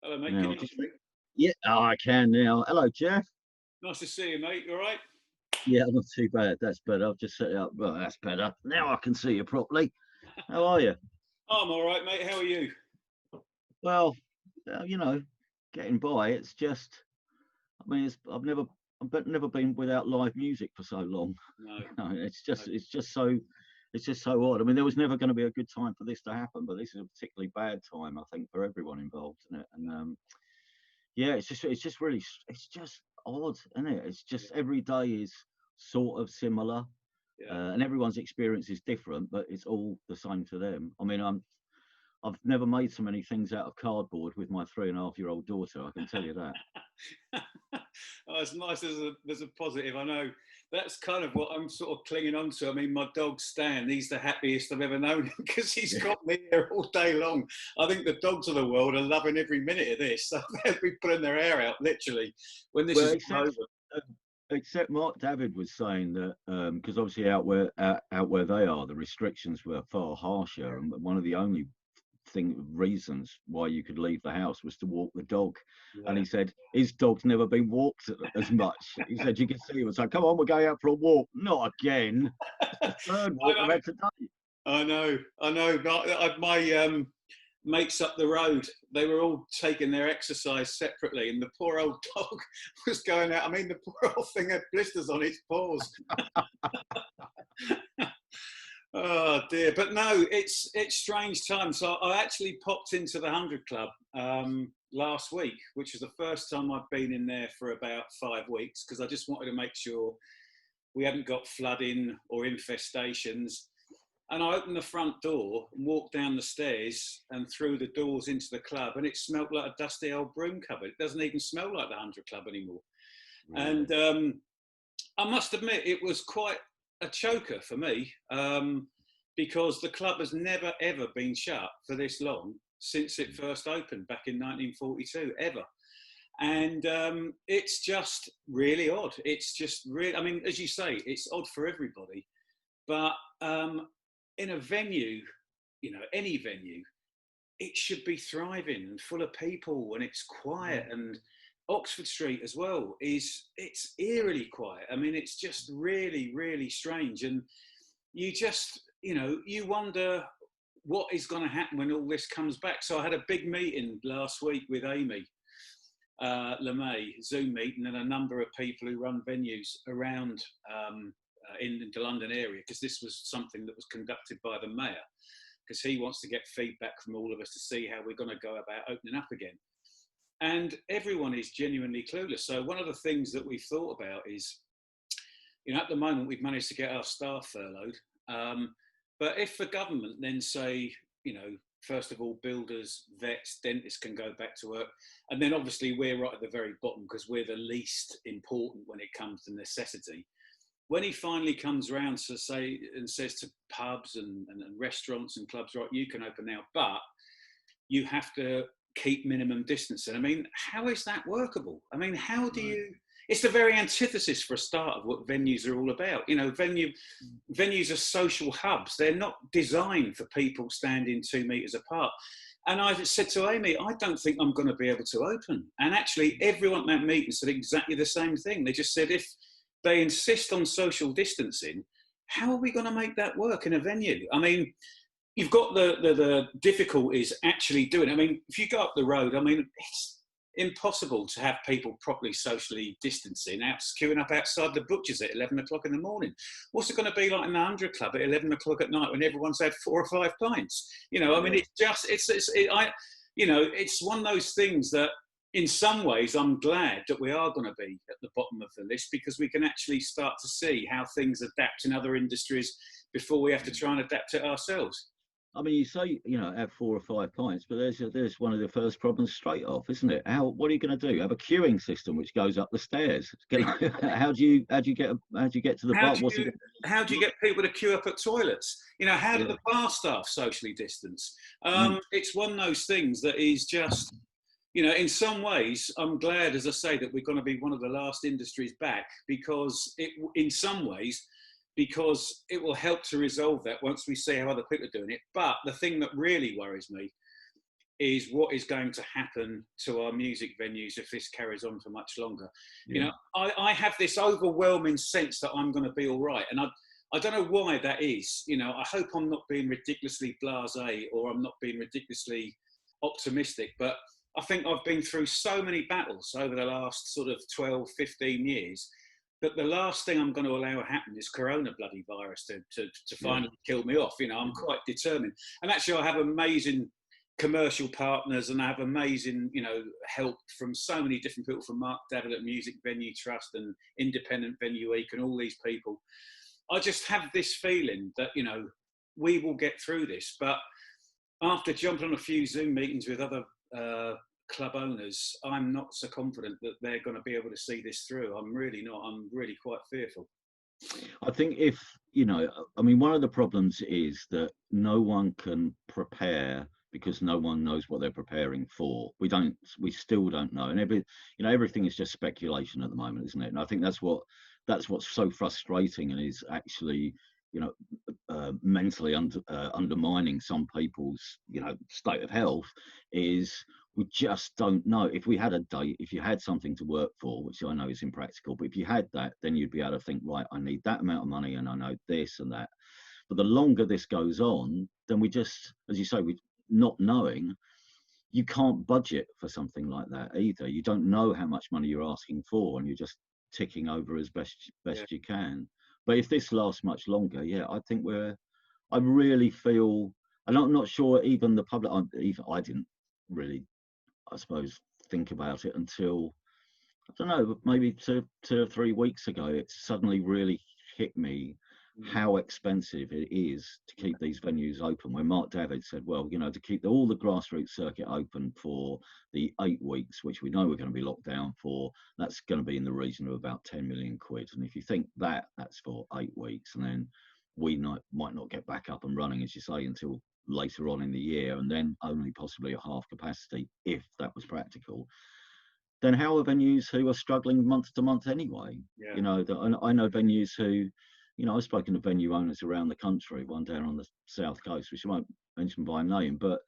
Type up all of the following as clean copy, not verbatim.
Hello, mate. Can Now, you hear me? yeah, oh, I can now. Hello, Jeff. Nice to see you, mate. You all right? Yeah, not too bad. That's better. I've just set it up. Well, that's better. Now I can see you properly. How are you? I'm all right, mate. How are you? Well, you know, getting by. It's just, I mean, I've never been without live music for so long. No, no. It's just so odd. I mean, there was never going to be a good time for this to happen, but this is a particularly bad time, I think, for everyone involved in it. And yeah, it's just odd, isn't it? It's Yeah, just every day is sort of similar, yeah. and everyone's experience is different, but it's all the same to them. I mean, I've never made so many things out of cardboard with my 3.5-year-old daughter. I can tell you that. Oh, it's nice. There's a positive. I know that's kind of what I'm sort of clinging on to. I mean, my dog Stan, he's the happiest I've ever known because he's Yeah. got me here all day long. I think the dogs of the world are loving every minute of this. So they'll be pulling their hair out literally when this Well, is all over. uh, except Mark David was saying that because obviously out where they are, the restrictions were far harsher, and one of the only reasons why you could leave the house was to walk the dog. And Yeah. he said his dog's never been walked as much. He said you can see him. It's like, come on, we're going out for a walk. Not again. It's the third I walk we've know. had today. I know. My mates up the road, they were all taking their exercise separately, and the poor old dog was going out. I mean, the poor old thing had blisters on its paws. Oh dear, but no, it's strange times. So I actually popped into the 100 Club last week, which was the first time I've been in there for about 5 weeks because I just wanted to make sure we hadn't got flooding or infestations. And I opened the front door and walked down the stairs and through the doors into the club, and it smelt like a dusty old broom cupboard. It doesn't even smell like the 100 Club anymore. Really? And I must admit, it was quite a choker for me because the club has never, ever been shut for this long since it first opened back in 1942, ever. And it's just really odd. It's just really, I mean, as you say, it's odd for everybody. But in a venue, any venue, it should be thriving and full of people and it's quiet. And Oxford Street as well it's eerily quiet. I mean, it's just really, really strange. And you just, you wonder what is going to happen when all this comes back. So I had a big meeting last week with Amy Lamacq, Zoom meeting, and a number of people who run venues around in the London area, because this was something that was conducted by the mayor, because he wants to get feedback from all of us to see how we're going to go about opening up again. And everyone is genuinely clueless. So one of the things that we've thought about is, at the moment we've managed to get our staff furloughed. But if the government then say, first of all, builders, vets, dentists can go back to work. And then obviously we're right at the very bottom because we're the least important when it comes to necessity. When he finally comes around to say and says to pubs and restaurants and clubs, right, you can open now, but you have to keep minimum distancing. I mean, how is that workable? I mean, how do Right. you? It's the very antithesis for a start of what venues are all about. Venues are social hubs. They're not designed for people standing 2 meters apart. And I said to Amy, I don't think I'm going to be able to open. And actually, everyone at that meeting said exactly the same thing. They just said, if they insist on social distancing, how are we going to make that work in a venue? I mean, you've got the difficulties actually doing it. I mean, if you go up the road, I mean, it's impossible to have people properly socially distancing out, queuing up outside the butchers at 11 o'clock in the morning. What's it going to be like in the 100 Club at 11 o'clock at night when everyone's had 4 or 5 pints? I mean, it's one of those things that in some ways I'm glad that we are going to be at the bottom of the list, because we can actually start to see how things adapt in other industries before we have to try and adapt it ourselves. I mean, you say, have 4 or 5 pints, but there's one of the first problems straight off, isn't it? What are you going to do? Have a queuing system which goes up the stairs? How do you get to the How bar? do What's it? you how do you get people to queue up at toilets? How do Yeah. the bar staff socially distance? Mm, It's one of those things that is just, in some ways, I'm glad, as I say, that we're going to be one of the last industries back, because in some ways, because it will help to resolve that once we see how other people are doing it. But the thing that really worries me is what is going to happen to our music venues if this carries on for much longer. Yeah. You know, I have this overwhelming sense that I'm going to be all right. And I don't know why that is. You know, I hope I'm not being ridiculously blasé, or I'm not being ridiculously optimistic, but I think I've been through so many battles over the last sort of 12, 15 years that the last thing I'm going to allow happen is corona bloody virus to finally kill me off. You know, I'm quite determined. And actually I have amazing commercial partners, and I have amazing, you know, help from so many different people, from Mark Davitt at Music Venue Trust and Independent Venue Week and all these people. I just have this feeling that, you know, we will get through this. But after jumping on a few Zoom meetings with other club owners, I'm not so confident that they're going to be able to see this through. I'm really not. I'm really quite fearful. I think if, you know, I mean, one of the problems is that no one can prepare because no one knows what they're preparing for. We still don't know. And everything is just speculation at the moment, isn't it? And I think that's what's so frustrating, and is actually, you know, mentally undermining some people's, you know, state of health, is we just don't know. If we had a date, if you had something to work for, which I know is impractical, but if you had that, then you'd be able to think, right, I need that amount of money and I know this and that. But the longer this goes on, then we just, as you say, we not knowing, you can't budget for something like that either. You don't know how much money you're asking for, and you're just ticking over as best you can. But if this lasts much longer, I think I really feel, and I'm not sure even the public, even I didn't really, I suppose, think about it until, I don't know, maybe two or 3 weeks ago. It suddenly really hit me how expensive it is to keep these venues open. When Mark Davitt said, well, you know, to keep all the grassroots circuit open for the 8 weeks, which we know we're going to be locked down for, that's going to be in the region of about 10 million quid. And if you think that's for 8 weeks, and then we might not get back up and running, as you say, until later on in the year, and then only possibly at half capacity, if that was practical, then how are venues who are struggling month to month anyway? You know, I know venues who, you know, I've spoken to venue owners around the country, one down on the south coast, which I won't mention by name, but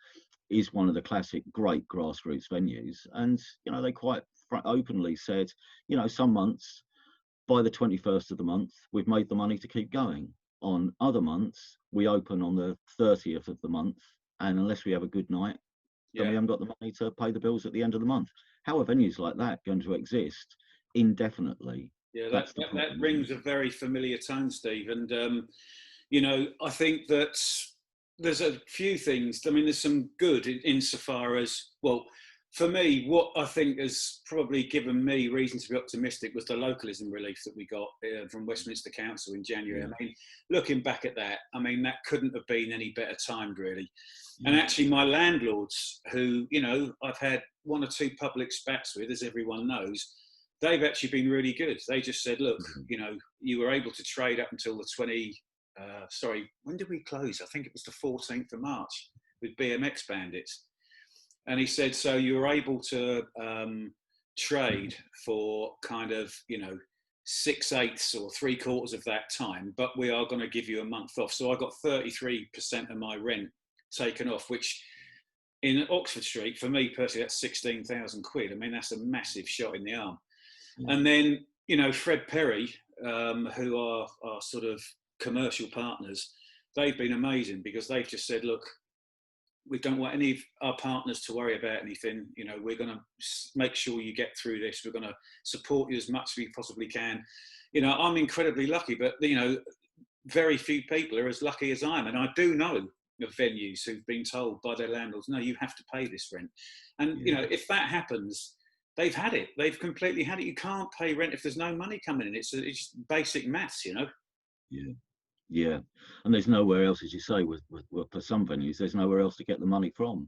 is one of the classic great grassroots venues. And, you know, they quite openly said, you know, some months, by the 21st of the month, we've made the money to keep going. On other months, we open on the 30th of the month, and unless we have a good night, then we haven't got the money to pay the bills at the end of the month. How are venues like that going to exist indefinitely? Yeah, that rings a very familiar tone, Steve. And, you know, I think that there's a few things. I mean, there's some good insofar as, well, for me, what I think has probably given me reason to be optimistic was the localism relief that we got from Westminster Council in January. I mean, looking back at that, I mean, that couldn't have been any better timed, really. And actually, my landlords, who, you know, I've had 1 or 2 public spats with, as everyone knows, they've actually been really good. They just said, look, you know, you were able to trade up until the when did we close? I think it was the 14th of March with BMX Bandits. And he said, so you were able to trade for kind of, you know, 6/8 or 3/4 of that time, but we are going to give you a month off. So I got 33% of my rent taken off, which in Oxford Street, for me personally, that's 16,000 quid. I mean, that's a massive shot in the arm. And then, you know, Fred Perry, who are our sort of commercial partners, they've been amazing, because they've just said, look, we don't want any of our partners to worry about anything. You know, we're going to make sure you get through this. We're going to support you as much as we possibly can. You know, I'm incredibly lucky, but, you know, very few people are as lucky as I am. And I do know of venues who've been told by their landlords, no, you have to pay this rent. And, you know, if that happens, they've had it. They've completely had it. You can't pay rent if there's no money coming in. It's basic maths, you know? Yeah. And there's nowhere else, as you say, for some venues, there's nowhere else to get the money from.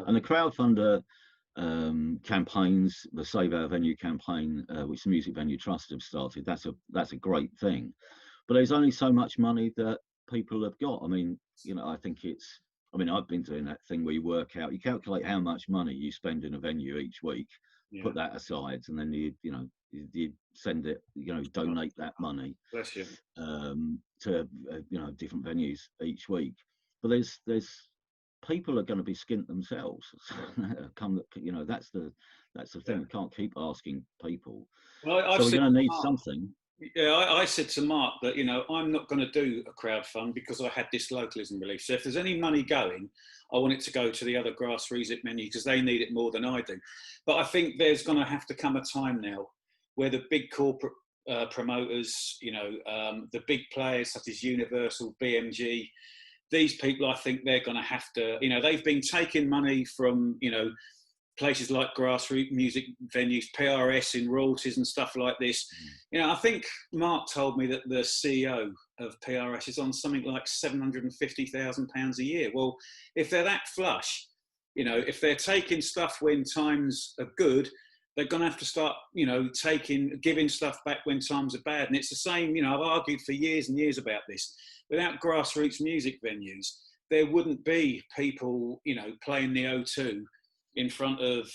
And the crowdfunder campaigns, the Save Our Venue campaign, which the Music Venue Trust have started, that's a great thing. But there's only so much money that people have got. I mean, you know, I've been doing that thing where you calculate how much money you spend in a venue each week, put that aside, and then you send it, you know, donate that money. Bless you. To you know, different venues each week. But there's people are going to be skint themselves. Come, that's the thing. We can't keep asking people. Well, I've So we're said going to to need Mark, something. yeah, I said to Mark that, I'm not going to do a crowd fund because I had this localism relief. So if there's any money going, I want it to go to the other grassroots menu because they need it more than I do. But I think there's going to have to come a time now where the big corporate promoters, the big players such as Universal, BMG, these people, I think they're going to have to, they've been taking money from, places like grassroots music venues, PRS in royalties and stuff like this. I think Mark told me that the CEO of PRS is on something like £750,000 a year. Well, if they're that flush, if they're taking stuff when times are good, they're going to have to start, giving stuff back when times are bad. And it's the same, I've argued for years and years about this. Without grassroots music venues, there wouldn't be people, playing the O2 in front of,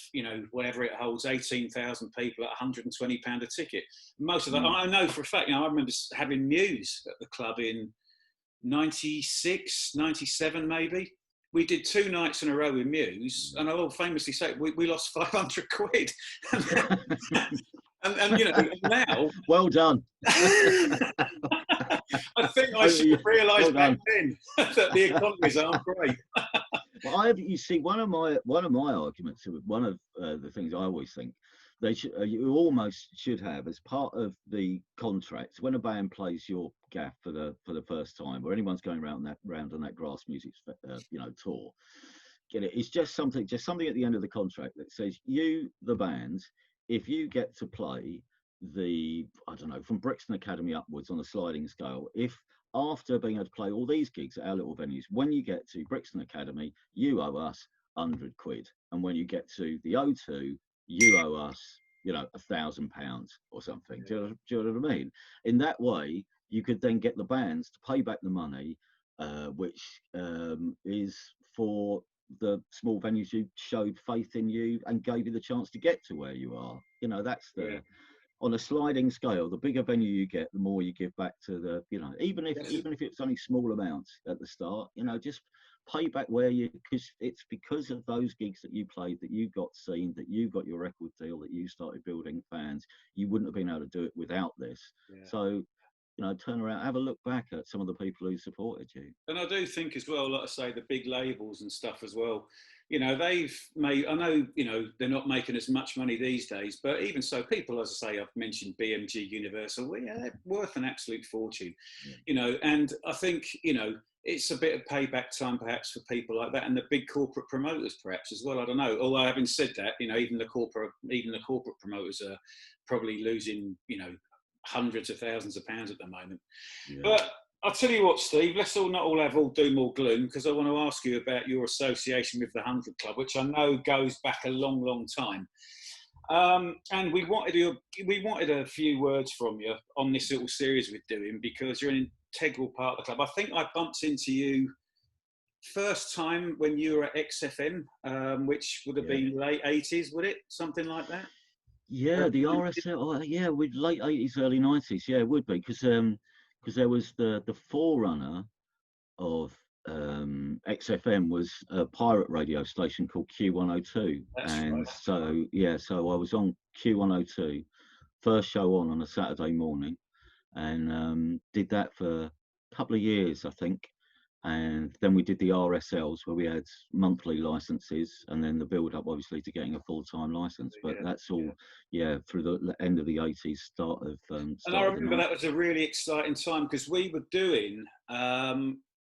whatever it holds, 18,000 people at £120 a ticket. Most of that, I know for a fact, I remember having Muse at the club in 96, 97 maybe. We did 2 nights in a row with Muse, and I'll famously say we lost 500 quid. and now... Well done. I think I should have realised back then that the economies aren't great. Well, you see, one of my arguments, one of the things I always think you almost should have as part of the contract when a band plays your gaff for the first time, or anyone's going round on that grass music tour. Get it? It's just something at the end of the contract that says you, the band, if you get to play from Brixton Academy upwards on a sliding scale, if after being able to play all these gigs at our little venues, when you get to Brixton Academy, you owe us 100 quid. And when you get to the O2, you owe us, £1,000 or something. Do you know what I mean? In that way, you could then get the bands to pay back the money, which is for the small venues who showed faith in you and gave you the chance to get to where you are. That's the... Yeah. On a sliding scale, the bigger venue you get, the more you give back to the, even if it's only small amounts at the start, just pay back because of those gigs that you played, that you got seen, that you got your record deal, that you started building fans. You wouldn't have been able to do it without this. Yeah. So, turn around, have a look back at some of the people who supported you. And I do think as well, like I say, the big labels and stuff as well, they've made, I know, they're not making as much money these days, but even so, people, as I say, I've mentioned BMG, Universal, they're worth an absolute fortune, and I think, it's a bit of payback time perhaps for people like that, and the big corporate promoters perhaps as well. I don't know. Although having said that, even the corporate promoters are probably losing, hundreds of thousands of pounds at the moment. Yeah. But I'll tell you what, Steve, let's not all have all doom or gloom, because I want to ask you about your association with the 100 Club, which I know goes back a long, long time. And we wanted a few words from you on this little series we're doing, because you're an integral part of the club. I think I bumped into you first time when you were at XFM, which would have been late 80s, would it? Something like that? Yeah, the RSL, with late 80s, early 90s, it would be, because there was the forerunner of XFM was a pirate radio station called Q102. That's and right. So I was on Q102, first show on a Saturday morning, and did that for a couple of years, I think. And then we did the RSLs, where we had monthly licenses, and then the build up obviously to getting a full-time license. But that's all through the end of the 80s, start of and I remember that was a really exciting time, because we were doing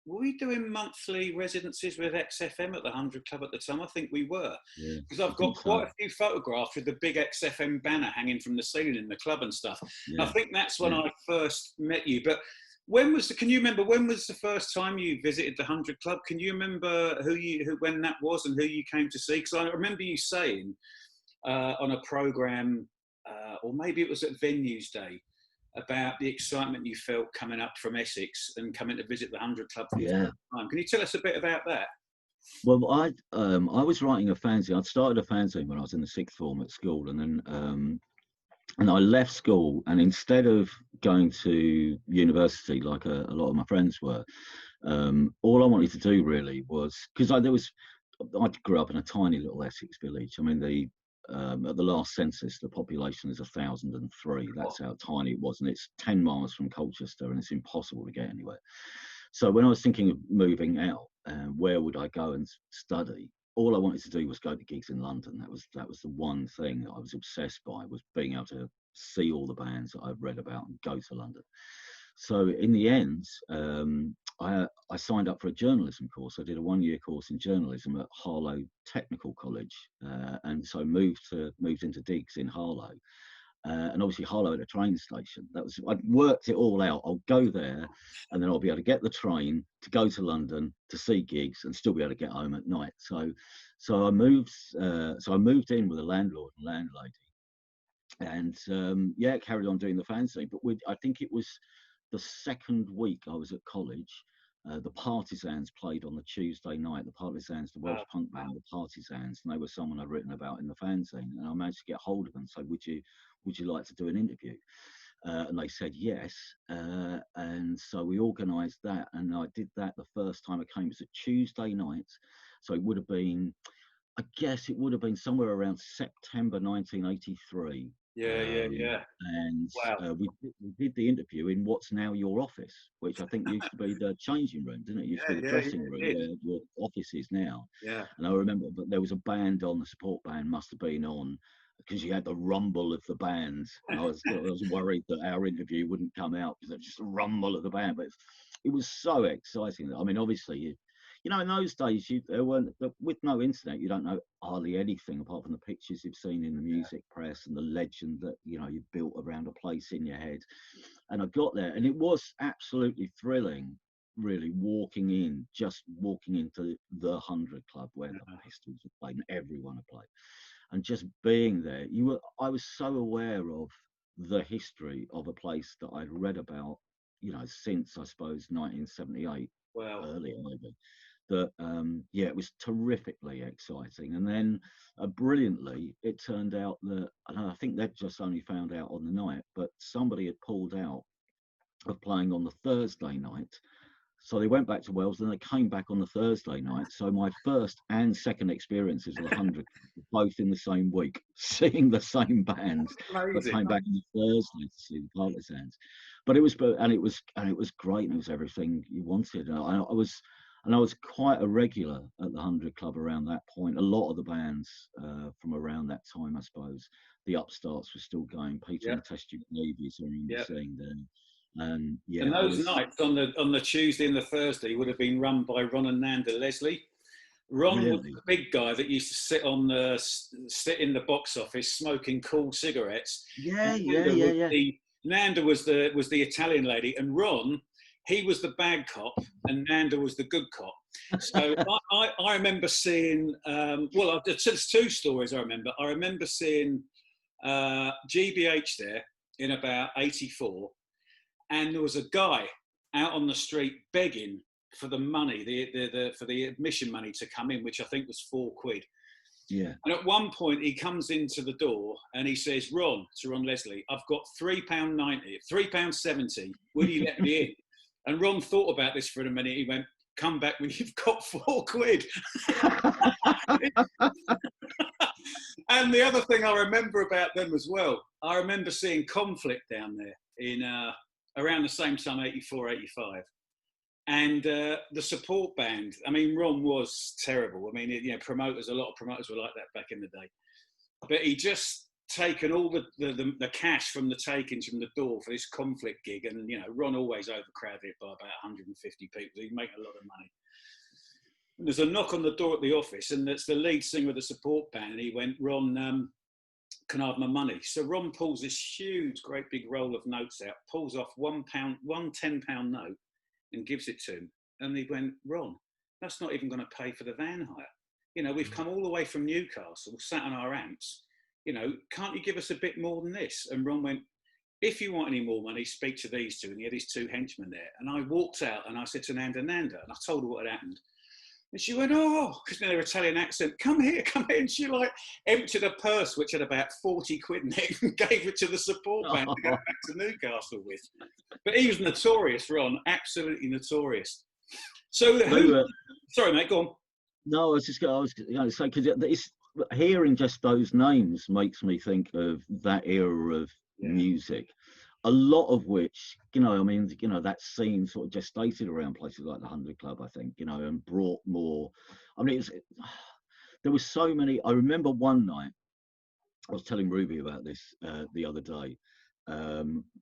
monthly residencies with XFM at the 100 Club at the time? I think we were, because I've got quite a few photographs with the big XFM banner hanging from the ceiling in the club and stuff. I think that's when I first met you. But can you remember when was the first time you visited the 100 Club? Can you remember when that was and who you came to see? Because I remember you saying on a programme, or maybe it was at Venues Day, about the excitement you felt coming up from Essex and coming to visit the 100 Club for the first time. Can you tell us a bit about that? Well, I was writing a fanzine. I'd started a fanzine when I was in the sixth form at school, and then and I left school, and instead of going to university like a lot of my friends were, All I wanted to do really was, because I grew up in a tiny little Essex village. I mean, at the last census, the population is 1,003. That's how tiny it was, and it's 10 miles from Colchester, and it's impossible to get anywhere. So when I was thinking of moving out, where would I go and study? All I wanted to do was go to gigs in London. That was the one thing that I was obsessed by, was being able to see all the bands that I've read about and go to London. So in the end, I signed up for a journalism course. I did a 1-year course in journalism at Harlow Technical College, and so moved into digs in Harlow. And obviously Harlow at a train station. I'd worked it all out. I'll go there, and then I'll be able to get the train to go to London to see gigs and still be able to get home at night. So I moved in with a landlord and landlady, and carried on doing the fanzine. But I think it was the second week I was at college. The Partisans played on the Tuesday night. The Partisans, the Welsh punk band, the Partisans, and they were someone I'd written about in the fanzine. And I managed to get hold of them and say, would you like to do an interview? And they said yes. And so we organised that, and I did that the first time I came. It was a Tuesday night, so it would have been, I guess it would have been somewhere around September 1983. Yeah. And Wow. we did the interview in what's now your office, which I think used to be the changing room, didn't it? It used to be the dressing room where your office is now. Yeah. And I remember, but there was a band on, the support band must have been on, because you had the rumble of the band. And I was worried that our interview wouldn't come out because it was just a rumble of the band. But it was so exciting. I mean, obviously, in those days, with no internet, you don't know hardly anything apart from the pictures you've seen in the music press and the legend that you've built around a place in your head. And I got there, and it was absolutely thrilling, really, just walking into the 100 Club where the Pistols had played and everyone had played, and just being there. I was so aware of the history of a place that I'd read about, since I suppose 1978, earlier maybe. That it was terrifically exciting. And then brilliantly, it turned out that, and I think they'd just only found out on the night, but somebody had pulled out of playing on the Thursday night. So they went back to Wales, then they came back on the Thursday night. So my first and second experiences of the 100 were both in the same week, seeing the same bands, but came back on the Thursday to see the Partisans. But it was great, and it was everything you wanted. And I was quite a regular at the 100 Club around that point. A lot of the bands from around that time, I suppose, the upstarts were still going. Peter and the Test Tube Babies, I remember seeing them. And those nights on the Tuesday and the Thursday would have been run by Ron and Nanda Leslie. Ron was the big guy that used to sit in the box office smoking cool cigarettes. Nanda was the Italian lady, and Ron, he was the bad cop, and Nanda was the good cop. So I remember seeing, there's two stories I remember. I remember seeing GBH there in about 84, and there was a guy out on the street begging for the money, for the admission money to come in, which I think was £4. Yeah. And at one point he comes into the door and he says, to Ron Leslie, I've got £3.90, £3.70. Will you let me in? And Ron thought about this for a minute. He went, come back when you've got £4. And the other thing I remember about them as well, I remember seeing Conflict down there in around the same time, 84, 85. And the support band, I mean, Ron was terrible. I mean, a lot of promoters were like that back in the day. But he just taken all the cash from the takings from the door for this Conflict gig. And, Ron always overcrowded it by about 150 people. He'd make a lot of money. And there's a knock on the door at the office, and it's the lead singer of the support band. And he went, Ron, can I have my money? So Ron pulls this huge, great big roll of notes out, pulls off one £10 note, and gives it to him. And he went, Ron, that's not even going to pay for the van hire. We've come all the way from Newcastle, sat on our amps. Can't you give us a bit more than this? And Ron went, if you want any more money, speak to these two. And he had his two henchmen there. And I walked out and I said to Nanda, and I told her what had happened. And she went, because in her Italian accent, come here. And she emptied a purse, which had about 40 quid in it, and gave it to the support band to go back to Newcastle with. But he was notorious, Ron, absolutely notorious. So They who? were. Sorry, mate. Go on. No, I was going to say because it's hearing just those names makes me think of that era of Yeah. music, a lot of which, you know, I mean, you know, that scene sort of gestated around places like the Hundred Club, I think, you know, and brought more. I mean, there was so many. I remember one night I was telling Ruby about this the other day.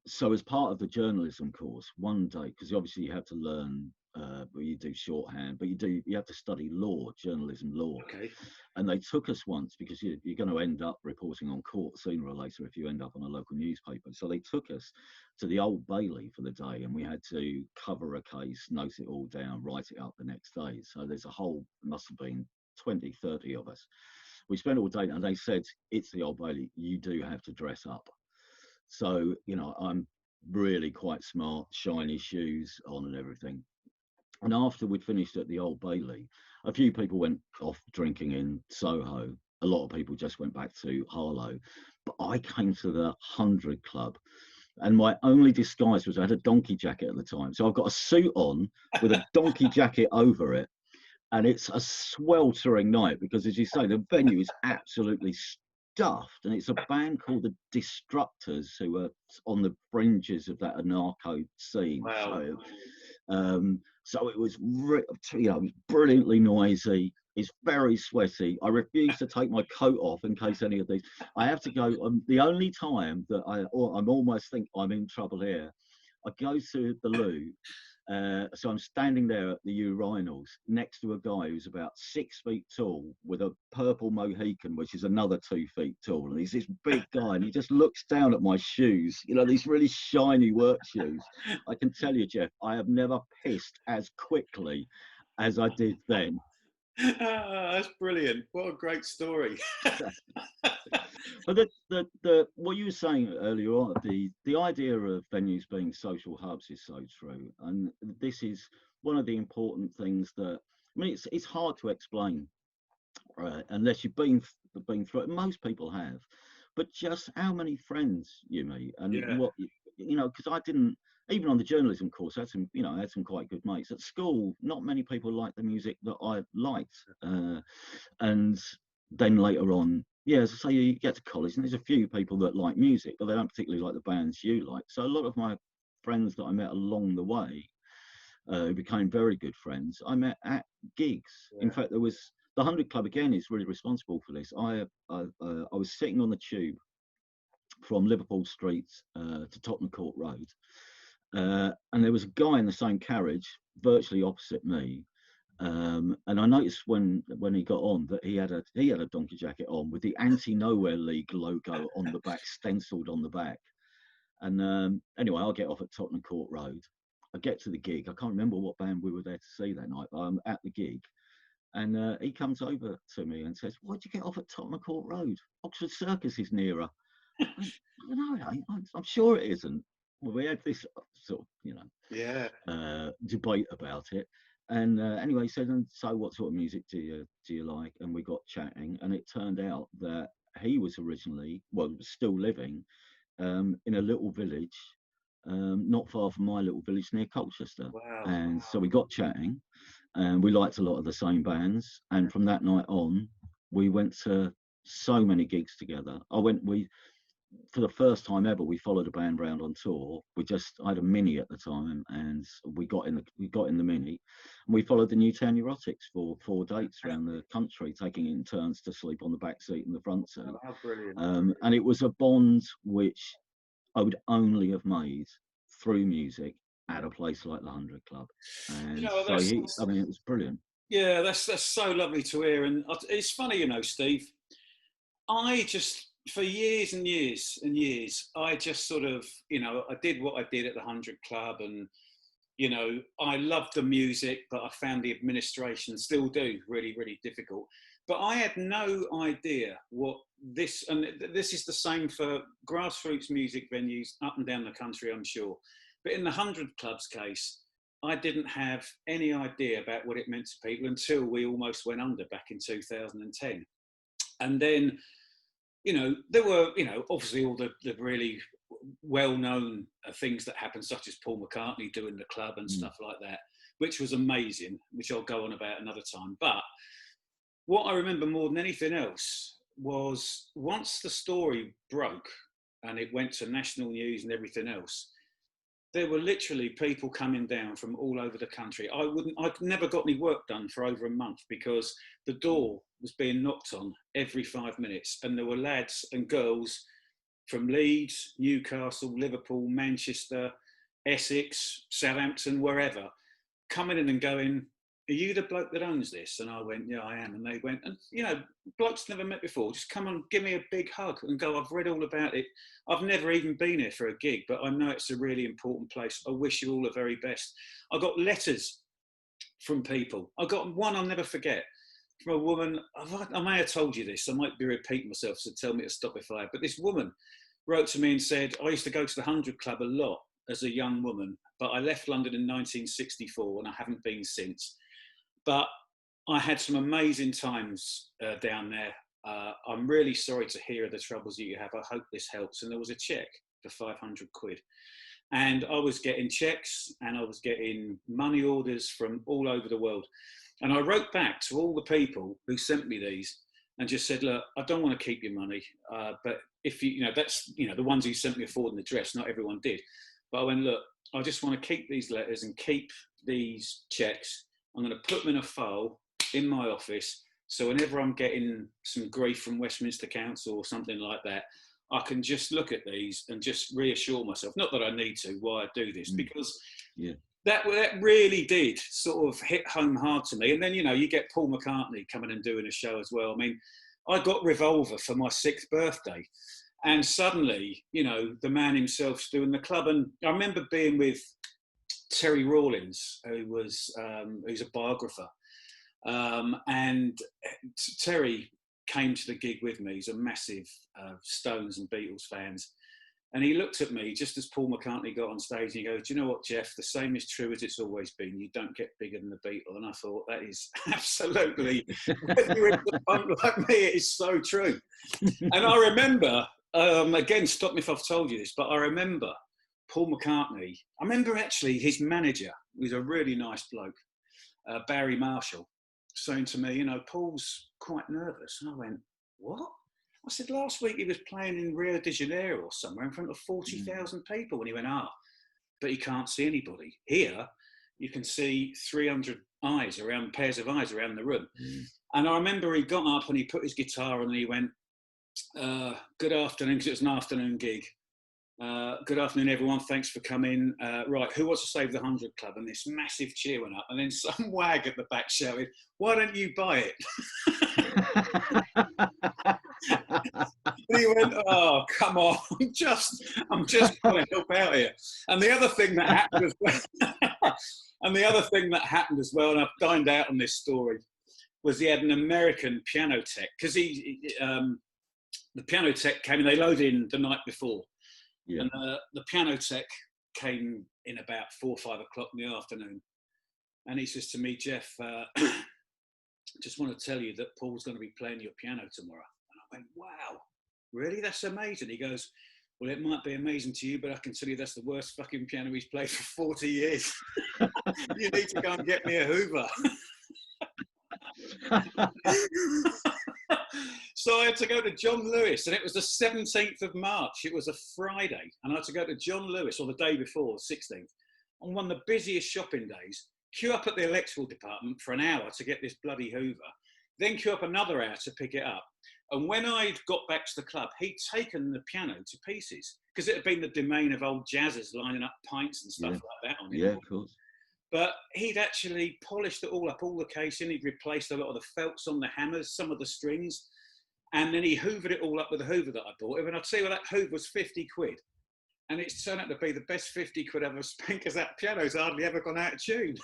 So as part of the journalism course, one day, because obviously you have to learn, well, you do shorthand, but you have to study law, journalism law. Okay. And they took us once because you're going to end up reporting on court sooner or later if you end up on a local newspaper. So they took us to the Old Bailey for the day, and we had to cover a case, note it all down, write it up the next day. So there's a whole, must have been 20, 30 of us. We spent all day, and they said, it's the Old Bailey, you do have to dress up. So, you know, I'm really quite smart, shiny shoes on and everything. And after we'd finished at the Old Bailey, a few people went off drinking in Soho. A lot of people just went back to Harlow. But I came to the 100 Club, and my only disguise was I had a donkey jacket at the time. So I've got a suit on with a donkey jacket over it. And it's a sweltering night because, as you say, the venue is absolutely stuffed. And it's a band called the Destructors who are on the fringes of that anarcho scene. Wow. So it was, you know, it was brilliantly noisy. It's very sweaty. I refuse to take my coat off in case any of these. I have to go. The only time that I'm almost think I'm in trouble here, I go to the loo. So I'm standing there at the urinals next to a guy who's about 6 feet tall with a purple Mohican, which is another 2 feet tall. And he's this big guy, and he just looks down at my shoes, you know, these really shiny work shoes. I can tell you, Jeff, I have never pissed as quickly as I did then. That's brilliant. What a great story. But the what you were saying earlier on, the idea of venues being social hubs is so true, and this is one of the important things that, I mean, it's hard to explain unless you've been through it. Most people have, but just how many friends you meet and Yeah. what you know, because I didn't. Even on the journalism course, I had some, you know, I had some quite good mates. At school, not many people liked the music that I liked, and then later on, yeah, as I say, you get to college and there's a few people that like music, but they don't particularly like the bands you like. So a lot of my friends that I met along the way, who became very good friends, I met at gigs. Yeah. In fact, there was the 100 Club again is really responsible for this. I was sitting on the tube from Liverpool Street to Tottenham Court Road, and there was a guy in the same carriage virtually opposite me. And I noticed when he got on that he had a donkey jacket on with the Anti-Nowhere League logo on the back, stenciled on the back. And anyway, I'll get off at Tottenham Court Road. I get to the gig. I can't remember what band we were there to see that night, but I'm at the gig. And he comes over to me and says, "Why'd you get off at Tottenham Court Road? Oxford Circus is nearer." I went, "No, I'm sure it isn't." Well, we had this sort of, you know, Yeah. debate about it. And anyway, he said, "And so what sort of music do you like?" And we got chatting, and it turned out that he was originally, well, still living in a little village not far from my little village near Colchester. Wow. And so we got chatting, and we liked a lot of the same bands. And from that night on, we went to so many gigs together. We for the first time ever, we followed a band round on tour. I had a Mini at the time, and we got in the Mini, and we followed the Newtown Neurotics for 4 dates around the country, taking it in turns to sleep on the back seat and the front seat. Oh, how brilliant. And it was a bond which I would only have made through music at a place like the 100 Club. And You know, so I mean, it was brilliant. yeah, that's so lovely to hear. And it's funny, you know, Steve, I just, for years and years and years, I just sort of, you know, I did what I did at the 100 Club, and, you know, I loved the music, but I found the administration, still do, really, really difficult. But I had no idea what this, and this is the same for grassroots music venues up and down the country, I'm sure. But in the 100 Club's case, I didn't have any idea about what it meant to people until we almost went under back in 2010. And then, you know, there were, you know, obviously all the really well-known things that happened, such as Paul McCartney doing the club and stuff like that. which was amazing, which I'll go on about another time. But what I remember more than anything else was once the story broke and it went to national news and everything else, there were literally people coming down from all over the country. I'd never got any work done for over a month because the door was being knocked on every 5 minutes. And there were lads and girls from Leeds, Newcastle, Liverpool, Manchester, Essex, Southampton, wherever, coming in and going, "Are you the bloke that owns this?" And I went, "Yeah, I am." And they went, and blokes never met before, just come and give me a big hug and go, "I've read all about it. I've never even been here for a gig, but I know it's a really important place. I wish you all the very best." I got letters from people. I got one I'll never forget from a woman. I may have told you this. I might be repeating myself, so tell me to stop if I have. But this woman wrote to me and said, "I used to go to the 100 Club a lot as a young woman, but I left London in 1964 and I haven't been since. But I had some amazing times down there. I'm really sorry to hear of the troubles that you have. I hope this helps." And there was a cheque for 500 quid. And I was getting checks and I was getting money orders from all over the world. And I wrote back to all the people who sent me these and just said, "Look, I don't want to keep your money, but if that's the ones who sent me a forwarding address, not everyone did. But I went, look, I just want to keep these letters and keep these checks. I'm going to put them in a file in my office, so whenever I'm getting some grief from Westminster Council or something like that, I can just look at these and just reassure myself, not that I need to, why I do this, because that really did sort of hit home hard to me. And then, you get Paul McCartney coming and doing a show as well. I mean, I got Revolver for my 6th birthday. And suddenly, the man himself's doing the club. And I remember being with Terry Rawlins, who's a biographer. And Terry came to the gig with me. He's a massive Stones and Beatles fans. And he looked at me just as Paul McCartney got on stage and he goes, "Do you know what, Jeff? The same is true as it's always been. You don't get bigger than the Beatles." And I thought, that is absolutely, when you're in the punk like me, it is so true. And I remember, again, stop me if I've told you this, but I remember Paul McCartney. I remember actually his manager, who's a really nice bloke, Barry Marshall, saying to me, "Paul's quite nervous." And I went, "What?" I said, "Last week he was playing in Rio de Janeiro or somewhere in front of 40,000 people." And he went, "But he can't see anybody. Here, you can see 300 pairs of eyes around the room." And I remember he got up and he put his guitar on and he went, "Good afternoon," because it was an afternoon gig. "Good afternoon, everyone. Thanks for coming. Right, who wants to save the 100 Club?" And this massive cheer went up. And then some wag at the back shouted, "Why don't you buy it?" And he went, "Oh, come on. I'm just trying to help out here." And the other thing that happened as well, and I've dined out on this story, was he had an American piano tech, because the piano tech came and they loaded in the night before. Yeah. And the piano tech came in about 4 or 5 o'clock in the afternoon. And he says to me, "Jeff, just want to tell you that Paul's going to be playing your piano tomorrow." And I went, "Wow, really? That's amazing." He goes, "Well, it might be amazing to you, but I can tell you that's the worst fucking piano he's played for 40 years. You need to go and get me a Hoover." So I had to go to John Lewis, and it was the 17th of March. It was a Friday, and I had to go to John Lewis, or the day before, the 16th, on one of the busiest shopping days, queue up at the electrical department for an hour to get this bloody Hoover, then queue up another hour to pick it up. And when I'd got back to the club, he'd taken the piano to pieces, because it had been the domain of old jazzers lining up pints and stuff like that on it. Yeah, of course. But he'd actually polished it all up, all the casing. He'd replaced a lot of the felts on the hammers, some of the strings. And then he hoovered it all up with a Hoover that I bought him. And I'd tell you, that Hoover was 50 quid. And it's turned out to be the best 50 quid I've ever spent, because that piano's hardly ever gone out of tune.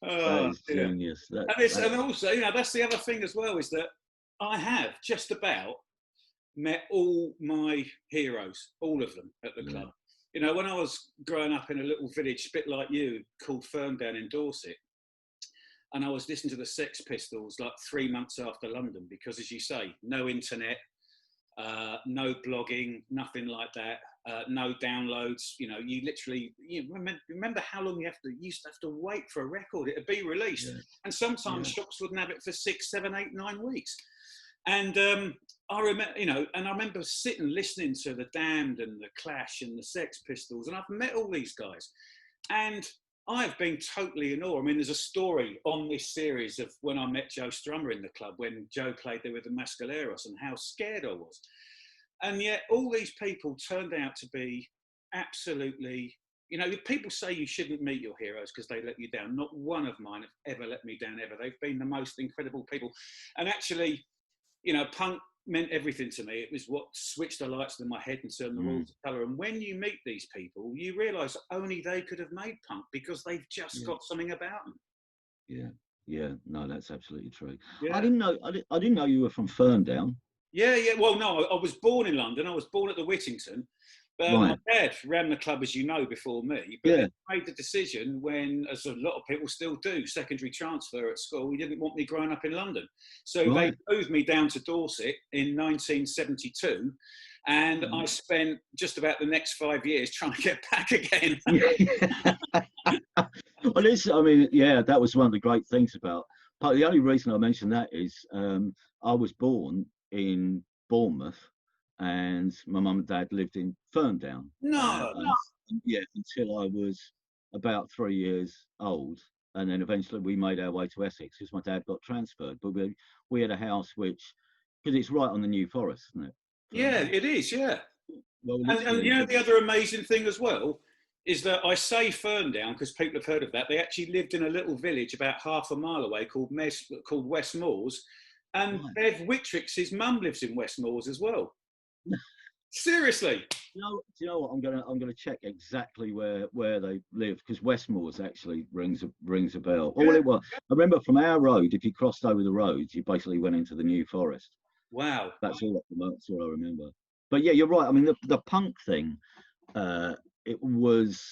That is genius. And also, that's the other thing as well, is that I have just about met all my heroes, all of them, at the club. When I was growing up in a little village, a bit like you, called Ferndown in Dorset, and I was listening to the Sex Pistols like 3 months after London, because, as you say, no internet, no blogging, nothing like that. no downloads. You know, you literally remember how long you used to have to wait for a record. It'd be released, and sometimes shops wouldn't have it for 6, 7, 8, 9 weeks. And I remember sitting listening to the Damned and the Clash and the Sex Pistols, and I've met all these guys, and I've been totally in awe. I mean, there's a story on this series of when I met Joe Strummer in the club when Joe played there with the Mascaleros, and how scared I was. And yet all these people turned out to be absolutely, you know, people say you shouldn't meet your heroes because they let you down. Not one of mine have ever let me down, ever. They've been the most incredible people. And actually, you know, punk meant everything to me. It was what switched the lights in my head and turned the walls of colour. And when you meet these people, you realise only they could have made punk because they've just got something about them. Yeah. No, that's absolutely true. Yeah. I didn't know you were from Ferndown. Yeah. Well, no, I was born in London. I was born at the Whittington. My dad ran the club, as you know, before me, but he made the decision when, as a lot of people still do, secondary transfer at school. He didn't want me growing up in London. So they moved me down to Dorset in 1972, and I spent just about the next 5 years trying to get back again. Well, that was one of the great things about. But the only reason I mention that is I was born in Bournemouth, and my mum and dad lived in Ferndown. Until I was about 3 years old, and then eventually we made our way to Essex because my dad got transferred. But we had a house because it's right on the New Forest, isn't it? Yeah, it is. Yeah. Well, and you know the other amazing thing as well is that I say Ferndown because people have heard of that. They actually lived in a little village about half a mile away called West Moors, and Bev Whittrix's mum lives in West Moors as well. Seriously. Do you know what? I'm gonna check exactly where they live, because Westmore's actually rings a bell. All it was, I remember from our road, if you crossed over the road, you basically went into the New Forest. Wow. That's all I remember. But yeah, you're right. I mean, the punk thing, it was,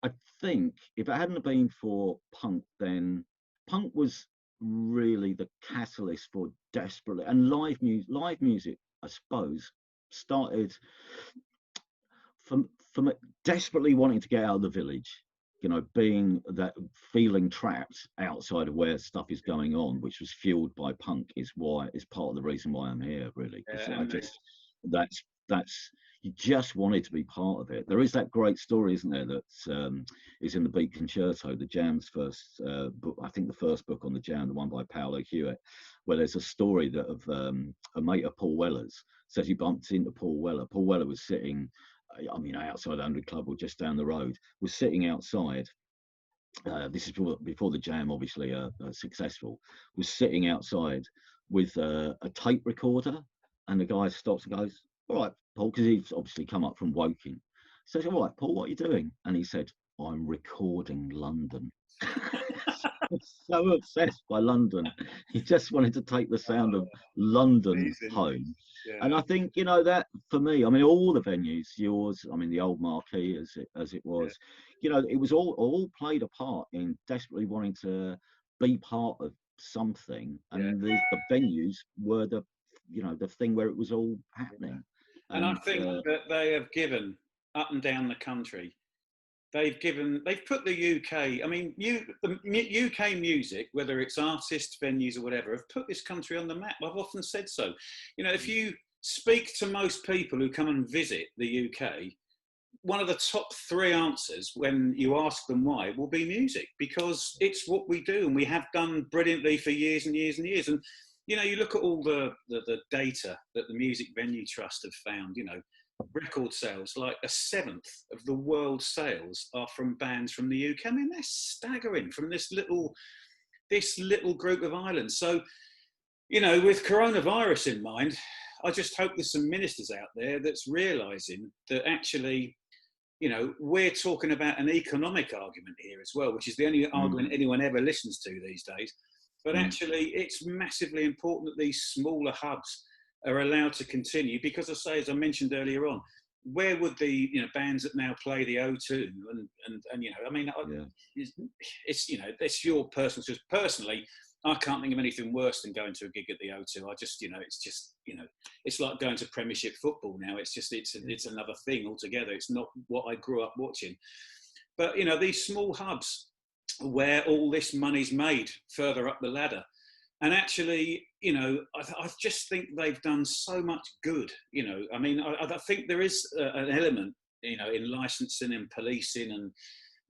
I think, if it hadn't been for punk, then punk was really the catalyst for desperately, and live music, I suppose, started from desperately wanting to get out of the village, you know, feeling trapped outside of where stuff is going on, which was fueled by punk, is part of the reason why I'm here, really. That's you just wanted to be part of it. There is that great story, isn't there, that is in the Beat Concerto, the Jam's first book, I think the first book on the Jam, the one by Paolo Hewitt, where there's a story that of a mate of Paul Weller's says he bumped into Paul Weller. Paul Weller was sitting, outside 100 Club or just down the road, was sitting outside. This is before the Jam, obviously, successful, was sitting outside with a tape recorder, and the guy stops and goes, "All right, Paul," because he's obviously come up from Woking. Says, "All right, Paul, what are you doing?" And he said, "I'm recording London." So obsessed by London, he just wanted to take the sound of London home. And I think, you know, that for me, I mean, all the venues, yours, I mean, the old Marquee as it was, you know, it was all played a part in desperately wanting to be part of something, and the venues were the thing where it was all happening. And I think that they have given up and down the country. They've put the UK, I mean, the UK music, whether it's artists, venues or whatever, have put this country on the map. I've often said so. You know, if you speak to most people who come and visit the UK, one of the top 3 answers when you ask them why will be music, because it's what we do and we have done brilliantly for years and years and years. And, you know, you look at all the data that the Music Venue Trust have found, you know, record sales, like 1/7 of the world's sales are from bands from the UK. I mean, that's staggering from this little group of islands. So, you know, with coronavirus in mind, I just hope there's some ministers out there that's realising that actually, you know, we're talking about an economic argument here as well, which is the only argument anyone ever listens to these days. But actually, it's massively important that these smaller hubs are allowed to continue, because as I mentioned earlier on, where would the bands that now play the O2 and you know, I mean, it's you know, that's your personal. Just personally, I can't think of anything worse than going to a gig at the O2. I just, it's just, it's like going to Premiership football now. It's just, it's another thing altogether. It's not what I grew up watching. But, these small hubs where all this money's made further up the ladder. And actually, I just think they've done so much good. I think there is an element, in licensing and policing and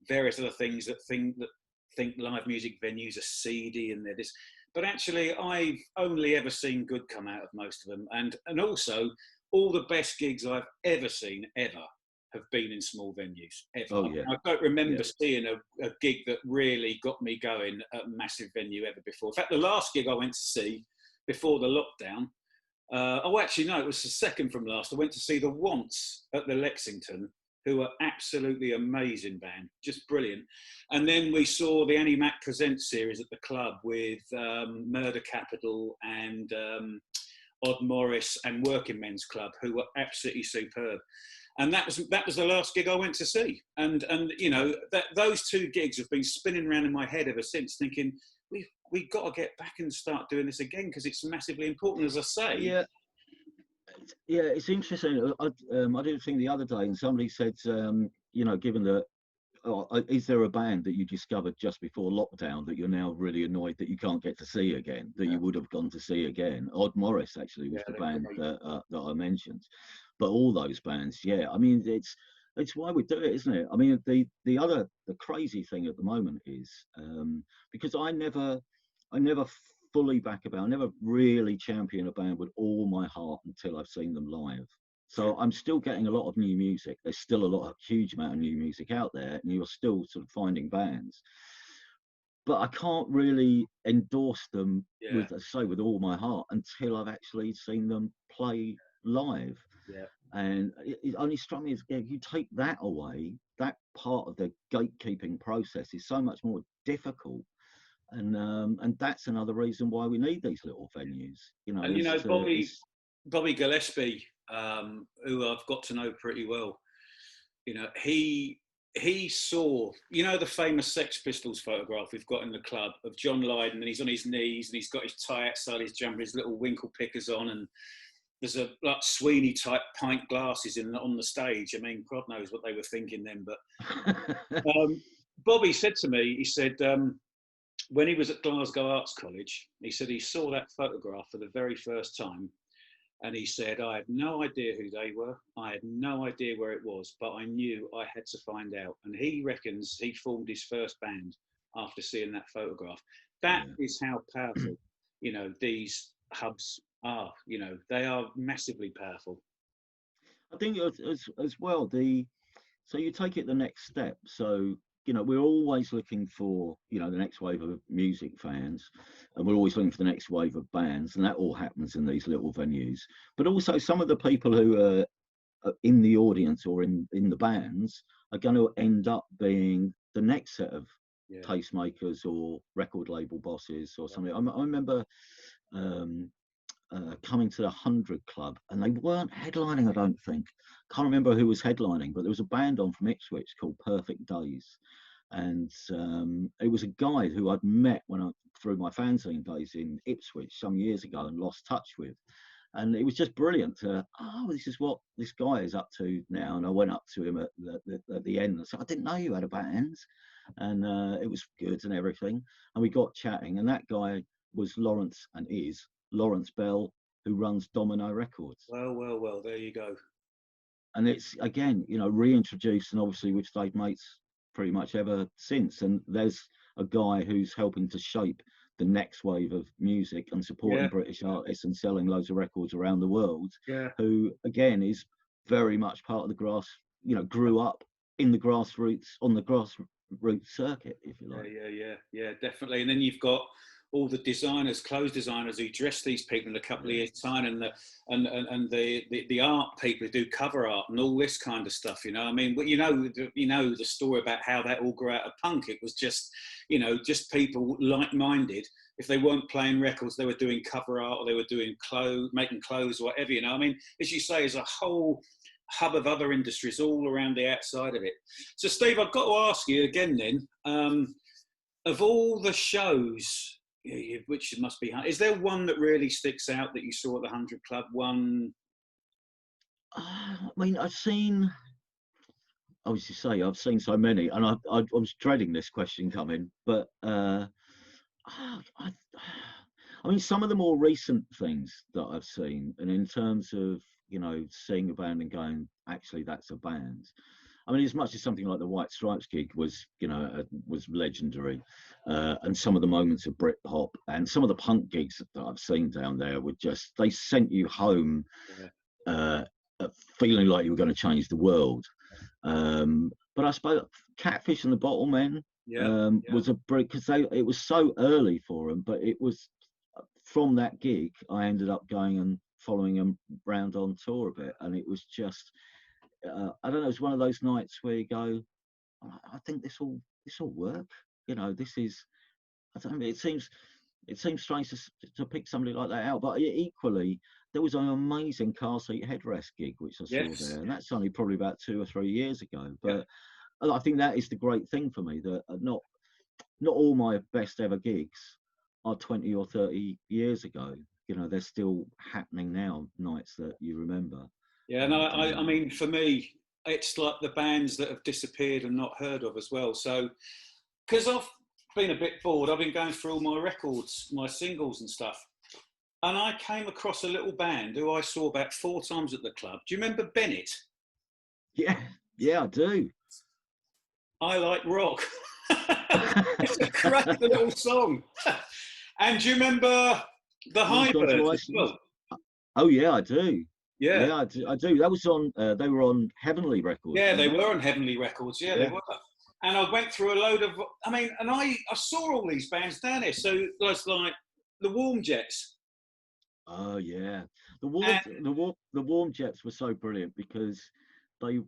various other things that think live music venues are seedy and they're this. But actually, I've only ever seen good come out of most of them. And also, all the best gigs I've ever seen, ever, have been in small venues, ever. Oh, yeah. I don't remember seeing a gig that really got me going at a massive venue ever before. In fact, the last gig I went to see before the lockdown, it was the second from last. I went to see the Wants at the Lexington, who are absolutely amazing band, just brilliant. And then we saw the Lamacq Presents series at the club with Murder Capital and Odd Morris and Working Men's Club, who were absolutely superb. And that was the last gig I went to see. And those two gigs have been spinning around in my head ever since, thinking, we've got to get back and start doing this again, because it's massively important, as I say. Yeah. Yeah, it's interesting. I did a thing the other day, and somebody said, given that, is there a band that you discovered just before lockdown that you're now really annoyed that you can't get to see again, that you would have gone to see again? Odd Morris actually was the band that I mentioned. But all those bands, I mean, it's why we do it, isn't it? I mean, the crazy thing at the moment is because I never fully back a band. I never really champion a band with all my heart until I've seen them live. So I'm still getting a lot of new music. There's still a huge amount of new music out there, and you're still sort of finding bands. But I can't really endorse them with all my heart until I've actually seen them play live. Yeah. And it only struck me as you take that away, that part of the gatekeeping process is so much more difficult. And that's another reason why we need these little venues. Bobby Gillespie, who I've got to know pretty well, he saw, the famous Sex Pistols photograph we've got in the club of John Lydon, and he's on his knees and he's got his tie outside his jumper, his little winkle pickers on, and there's a Sweeney type pint glasses on the stage. I mean, God knows what they were thinking then. But Bobby said to me, he said, when he was at Glasgow Arts College, he said he saw that photograph for the very first time. And he said, I had no idea who they were. I had no idea where it was, but I knew I had to find out. And he reckons he formed his first band after seeing that photograph. That is how powerful, these hubs are. They are massively powerful. I think as well, so you take it the next step. So, we're always looking for, the next wave of music fans, and we're always looking for the next wave of bands, and that all happens in these little venues. But also some of the people who are in the audience or in the bands are going to end up being the next set of tastemakers or record label bosses or something. I remember coming to the 100 Club, and they weren't headlining, I don't think. Can't remember who was headlining, but there was a band on from Ipswich called Perfect Days. And it was a guy who I'd met through my fanzine days in Ipswich some years ago and lost touch with. And it was just brilliant this is what this guy is up to now. And I went up to him at the end and said, I didn't know you had a band. And it was good and everything. And we got chatting, and that guy was Lawrence Bell, who runs Domino Records. Well, there you go. And it's, again, reintroduced, and obviously we've stayed mates pretty much ever since. And there's a guy who's helping to shape the next wave of music and supporting British artists and selling loads of records around the world, who, again, is very much part of the grew up in the grassroots, on the grassroots circuit, if you like. Yeah, definitely. And then you've got all the designers, clothes designers, who dress these people in a couple of years' time, and the art people who do cover art and all this kind of stuff. I mean, the story about how that all grew out of punk. It was just, just people like-minded. If they weren't playing records, they were doing cover art, or they were doing making clothes, or whatever. I mean, as you say, there's a whole hub of other industries all around the outside of it. So, Steve, I've got to ask you again then, of all the shows which must be. Is there one that really sticks out that you saw at the 100 Club? One. I mean, I've seen. I was to say I've seen so many, and I was dreading this question coming, but I mean, some of the more recent things that I've seen, and in terms of, you know, seeing a band and going, actually, that's a band. I mean, as much as something like the White Stripes gig was, you know, was legendary, and some of the moments of Britpop and some of the punk gigs that I've seen down there were just, they sent you home feeling like you were going to change the world. But I suppose Catfish and the Bottlemen was a break, because it was so early for them, but it was from that gig I ended up going and following them round on tour a bit, and it was just I don't know, it's one of those nights where you go, I think this will work, you know, this is, I don't know, it seems strange to pick somebody like that out, but equally there was an amazing car seat headrest gig which I saw there, and that's only probably about 2 or 3 years ago, but I think that is the great thing for me, that not all my best ever gigs are 20 or 30 years ago. You know, they're still happening now, nights that you remember. Yeah, no, I mean, for me, it's like the bands that have disappeared and not heard of as well. So, because I've been a bit bored, I've been going through all my records, my singles and stuff, and I came across a little band who I saw about 4 times at the club. Do you remember Bennett? Yeah, I do. I Like Rock. It's a great little song. And do you remember the Highbirds as well? Oh yeah, I do. Yeah, I do. That was on. They were on Heavenly Records. Yeah, they were on Heavenly Records. Yeah, they were. And I went through a load of. I mean, and I saw all these bands down there. So there's like the Warm Jets. Oh yeah, the Warm Jets were so brilliant because they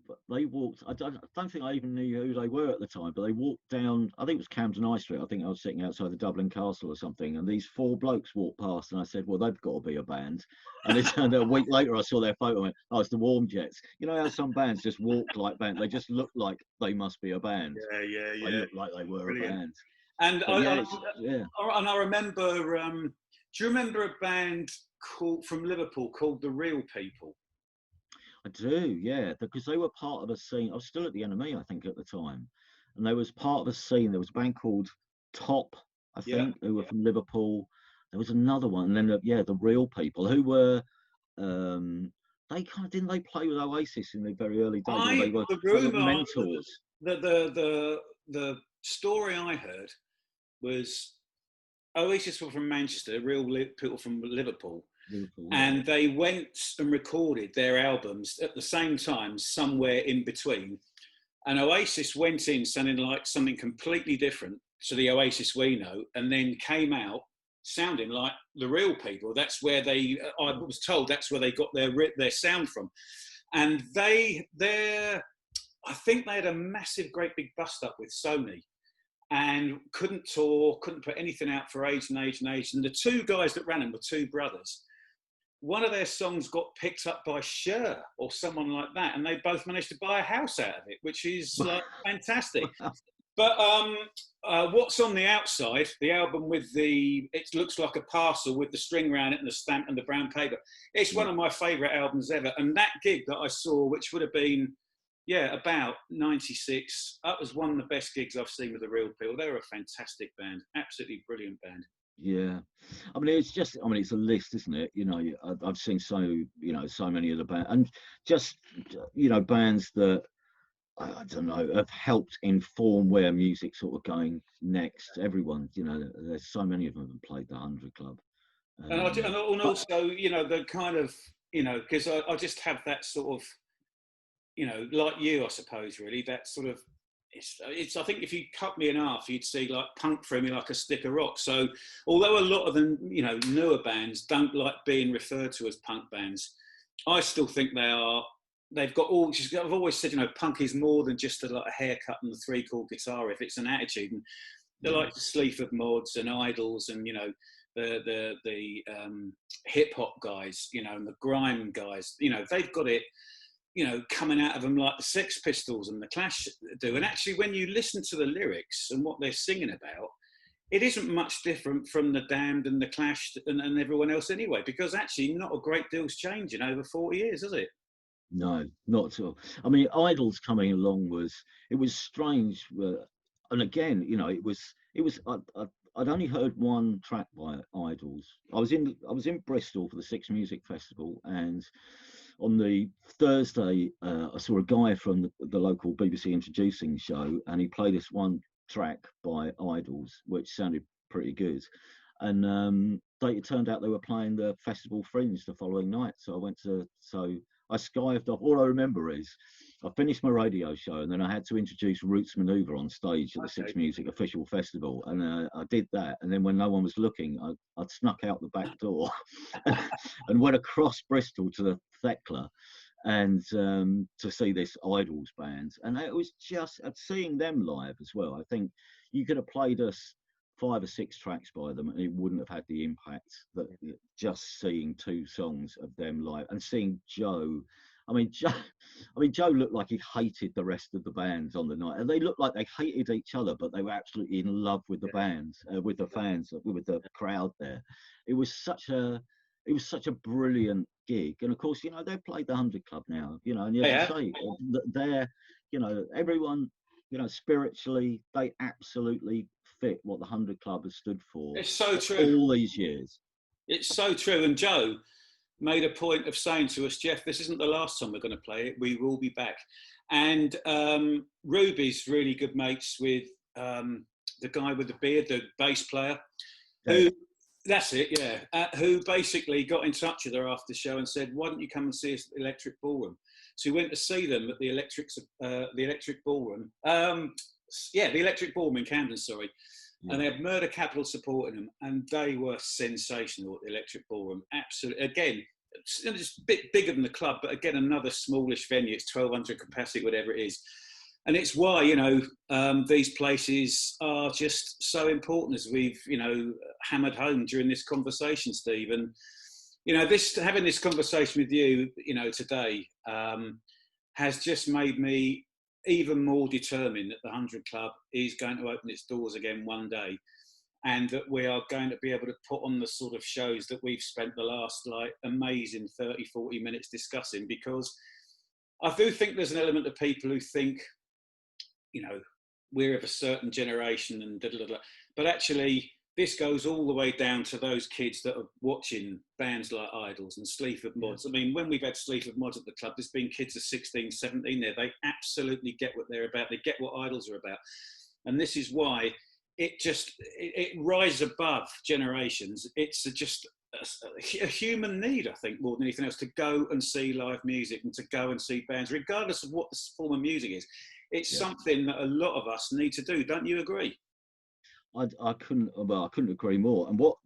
walked. I don't think I even knew who they were at the time, but they walked down. I think it was Camden High Street. I think I was sitting outside the Dublin Castle or something, and these 4 blokes walked past, and I said, "Well, they've got to be a band." And it turned out a week later, I saw their photo and went, "Oh, it's the Warm Jets." You know how some bands just walk like bands? They just look like they must be a band. Yeah. They look like they were a band. And I remember. Do you remember a band from Liverpool called The Real People? I do, yeah, because they were part of a scene. I was still at the NME, I think, at the time, and they was part of a scene. There was a band called Top, I think, who were from Liverpool. There was another one, and then the Real People, who were they kind of, didn't they play with Oasis in the very early days? They were mentors. The story I heard was Oasis were from Manchester, Real People from Liverpool. And they went and recorded their albums at the same time, somewhere in between. And Oasis went in sounding like something completely different to the Oasis we know, and then came out sounding like The Real People. That's where I was told that's where they got their sound from. And I think they had a massive, great big bust up with Sony, and couldn't tour, couldn't put anything out for age and age and age. And the 2 guys that ran them were 2 brothers. One of their songs got picked up by Cher or someone like that, and they both managed to buy a house out of it, which is like fantastic. But What's on the Outside, the album with it looks like a parcel with the string around it and the stamp and the brown paper. It's one of my favourite albums ever. And that gig that I saw, which would have been, about 96, that was one of the best gigs I've seen with The Real People. They're a fantastic band, absolutely brilliant band. Yeah, I mean, it's a list, isn't it? You know, I've seen so many of the bands, and just, bands that I don't know have helped inform where music's sort of going next. Everyone, there's so many of them have played the 100 Club, and also, the kind of, because I just have that sort of, like you, I suppose, really, that sort of. It's. I think if you cut me in half, you'd see like punk for me like a stick of rock. So, although a lot of them, newer bands don't like being referred to as punk bands, I still think they are. They've got all. I've always said, punk is more than just a haircut and the 3-chord guitar riff. It's an attitude, and they're like the Sleaford Mods and Idols, and the hip hop guys, and the grime guys. They've got it. Coming out of them like the Sex Pistols and the Clash do. And actually, when you listen to the lyrics and what they're singing about, it isn't much different from the Damned and the Clash and everyone else anyway, because actually not a great deal's changed in over 40 years, has it? No, not at all. I mean, Idols coming along it was strange, and again, I'd only heard one track by Idols. I was in Bristol for the Six Music Festival, and on the Thursday, I saw a guy from the local BBC introducing show, and he played this one track by Idols, which sounded pretty good. And it turned out they were playing the Festival Fringe the following night, so I skived off. All I remember is I finished my radio show, and then I had to introduce Roots Maneuver on stage at the Six Music Official Festival, and I did that. And then when no one was looking, I'd snuck out the back door and went across Bristol to the Thekla and to see this Idols band. And it was just seeing them live as well. I think you could have played us 5 or 6 tracks by them, and it wouldn't have had the impact that just seeing 2 songs of them live and seeing Joe. Joe looked like he hated the rest of the bands on the night, and they looked like they hated each other, but they were absolutely in love with the band, with the fans, with the crowd there. It was such a brilliant gig, and of course, they've played the 100 Club now, and as Yeah, I say, they're, everyone, spiritually, they absolutely fit what the 100 Club has stood for it's so true. All these years. It's so true. And Joe made a point of saying to us, Jeff, this isn't the last time we're going to play it. We will be back. And Ruby's really good mates with the guy with the beard, the bass player, who, that's it, yeah, who basically got in touch with her after the show and said, why don't you come and see us at the Electric Ballroom? So we went to see them at the Electric Ballroom. The Electric Ballroom in Camden, sorry. Yeah. And they had Murder Capital supporting them, and they were sensational at the Electric Ballroom. Absolutely. Again, just a bit bigger than the club, but again, another smallish venue. It's 1,200 capacity, whatever it is. And it's why, these places are just so important, as we've, hammered home during this conversation, Steve. And, having this conversation with you, today has just made me even more determined that the 100 Club is going to open its doors again one day, and that we are going to be able to put on the sort of shows that we've spent the last amazing 30, 40 minutes discussing. Because I do think there's an element of people who think, we're of a certain generation and but actually this goes all the way down to those kids that are watching bands like Idols and Sleaford Mods. I mean, when we've had Sleaford Mods at the club, there's been kids of 16, 17 there. They absolutely get what they're about. They get what Idols are about. And this is why it rises above generations. It's just a human need, I think, more than anything else, to go and see live music and to go and see bands, regardless of what the form of music is. It's something that a lot of us need to do. Don't you agree? I couldn't agree more. And what,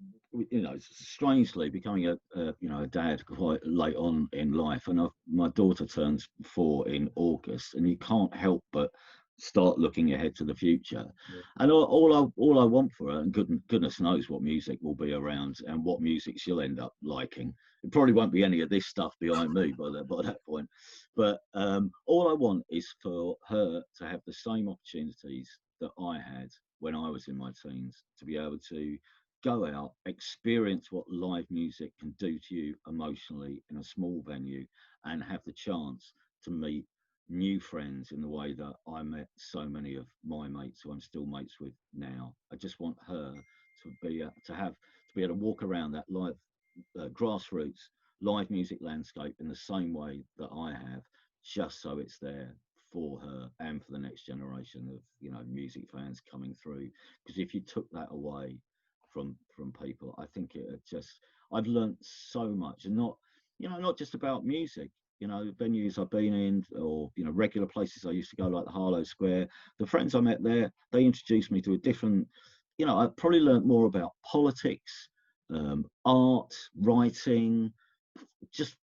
strangely becoming a dad quite late on in life, and my daughter turns 4 in August, and you can't help but start looking ahead to the future. Yeah. And all I want for her, and goodness knows what music will be around and what music she'll end up liking. It probably won't be any of this stuff behind me by that point. But all I want is for her to have the same opportunities that I had when I was in my teens, to be able to go out, experience what live music can do to you emotionally in a small venue, and have the chance to meet new friends in the way that I met so many of my mates who I'm still mates with now. I just want her to be able to walk around that live grassroots live music landscape in the same way that I have, just so it's there for her and for the next generation of music fans coming through. Because if you took that away from people, I think I've learned so much, and not just about music. Venues I've been in, or regular places I used to go, like the Harlow Square. The friends I met there, they introduced me to a different. I probably learned more about politics, art, writing, just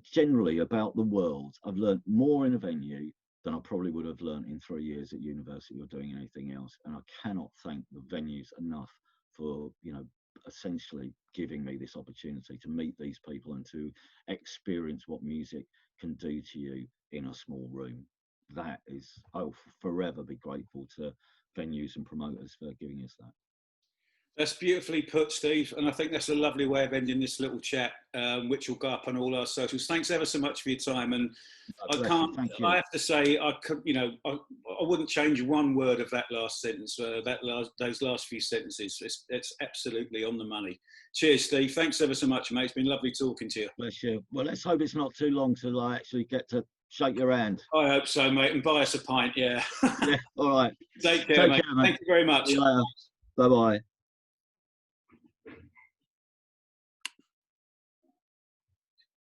generally about the world. I've learned more in a venue than I probably would have learned in 3 years at university or doing anything else. And I cannot thank the venues enough for, essentially giving me this opportunity to meet these people and to experience what music can do to you in a small room. I'll forever be grateful to venues and promoters for giving us that. That's beautifully put, Steve, and I think that's a lovely way of ending this little chat, which will go up on all our socials. Thanks ever so much for your time, and God bless you. Thank you. I have to say, I could, I wouldn't change one word of that last sentence. Those last few sentences, it's absolutely on the money. Cheers, Steve. Thanks ever so much, mate. It's been lovely talking to you. Bless you. Well, let's hope it's not too long till I actually get to shake your hand. I hope so, mate, and buy us a pint. Yeah. Yeah. All right. Take care, Take mate. care, mate. Thank you very much. See you later. Bye bye.